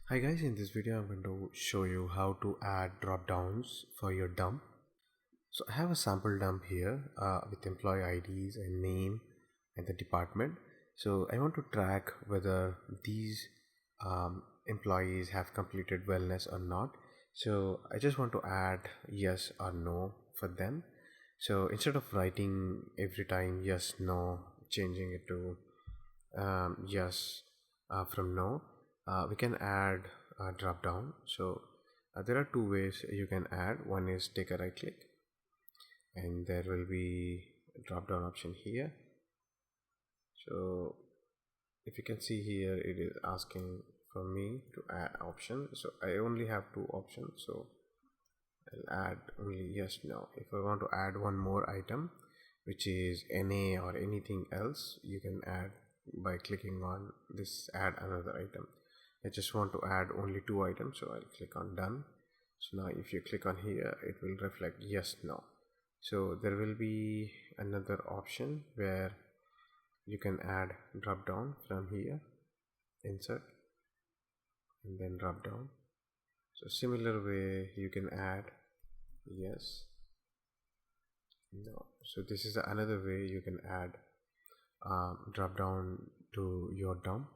Hi guys, in this video I'm going to show you how to add drop downs for your dump. So I have a sample dump here with employee IDs and name and the department. So I want to track whether these employees have completed wellness or not. So I just want to add yes or no for them. So instead of writing every time yes no, changing it to yes from no, we can add a drop down. So there are two ways you can add. One is take a right click and there will be a drop down option here. So if you can see here, it is asking for me to add option. So I only have two options, so I'll add only yes no. If I want to add one more item, which is NA or anything else, you can add by clicking on this add another item. I just want to add only two items, so I'll click on done. So now if you click on here, it will reflect yes no. So there will be another option where you can add drop down from here, insert and then drop down. So similar way you can add yes no. So this is another way you can add drop down to your dump.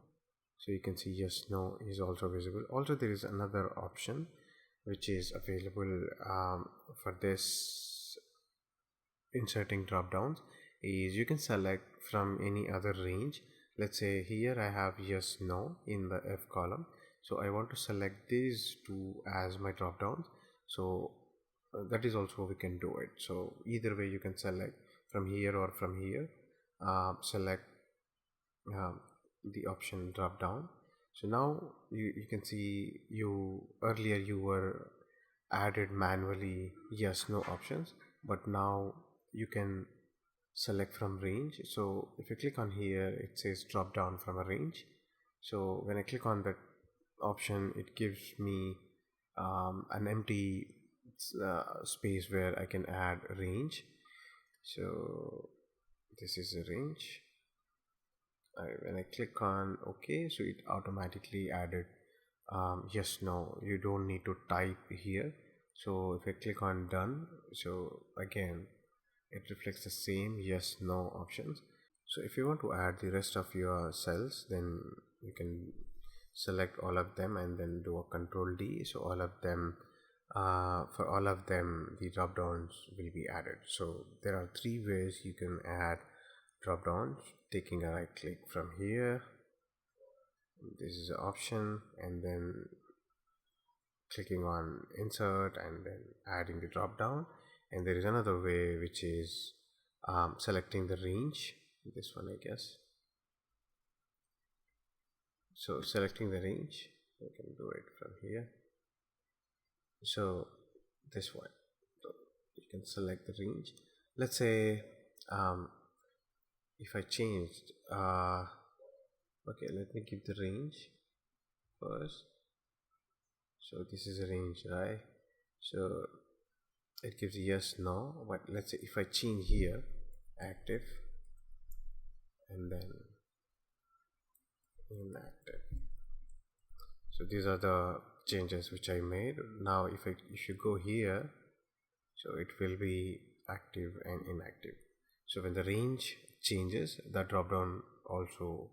So you can see yes no is also visible. Also there is another option which is available for this inserting drop downs, is you can select from any other range. Let's say here I have yes no in the F column, so I want to select these two as my drop downs. So that is also we can do it. So either way you can select from here or from here, select the option drop down. So now you can see earlier you were added manually yes no options, but now you can select from range. So if you click on here, it says drop down from a range. So when I click on that option, it gives me an empty space where I can add range. So this is a range. When I click on OK, so it automatically added yes no. You don't need to type here. So if I click on done, so again it reflects the same yes no options. So if you want to add the rest of your cells, then you can select all of them and then do a control D. So all of them, for all of them, the drop downs will be added. So there are three ways you can add drop downs. Taking a right click from here, this is the option, and then clicking on insert and then adding the drop down. And there is another way which is selecting the range, this one I guess. So selecting the range, you can do it from here. So this one, so you can select the range. Let's say if I changed okay, let me give the range first. So this is a range, right? So it gives yes no, but let's say if I change here active and then inactive, so these are the changes which I made. Now if you go here, so it will be active and inactive. So when the range changes, the drop down also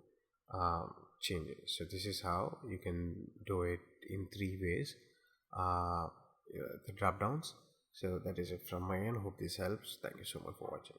changes. So this is how you can do it in three ways, the drop downs. So that is it from my end. Hope this helps. Thank you so much for watching.